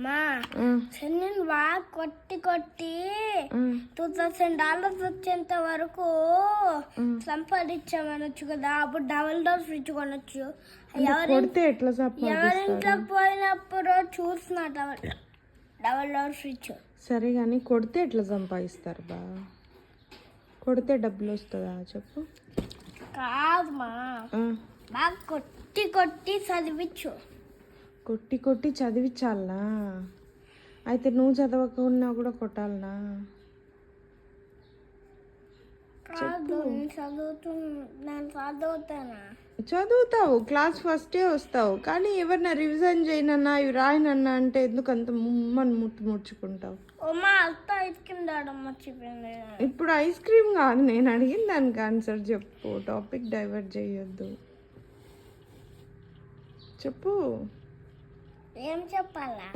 మా చెన్నైని బాగా కొట్టి కొట్టి $2,000 వచ్చేంత వరకు సంపాదించామనొచ్చు కదా. అప్పుడు డబుల్ డోర్ ఫ్రిడ్జ్ కొనొచ్చు. ఎవరింట్లో పోయినప్పుడు చూసిన డబుల్ డోర్ ఫ్రిడ్జ్. సరే కానీ కొడితే ఎట్లా సంపాదిస్తారు బా? కొడితే డబ్బులు వస్తుందా చెప్పు? కాదు మా, బాగా కొట్టి కొట్టి చదివించు. కొట్టి కొట్టి చదివించాలనా? అయితే నువ్వు చదవకుండా కూడా కొట్టాలనా? కాదు, నేను చదువుతానా? చదువుతావు, క్లాస్ ఫస్టే వస్తావు, కానీ ఎవరన్నా రివిజన్ చేయనన్నా ఇవి రాయనన్నా అంటే ఎందుకు అంత ముమ్మని ముడుచుకుంటావు? మా అత్త ఐస్ క్రీమ్ తేవడం మర్చిపోయింది. ఇప్పుడు ఐస్ క్రీమ్ కాదు, నేను అడిగిన దానికి ఆన్సర్ చెప్పు. టాపిక్ డైవర్ట్ చేయొద్దు. చెప్పు. ఏం చెప్పాలా?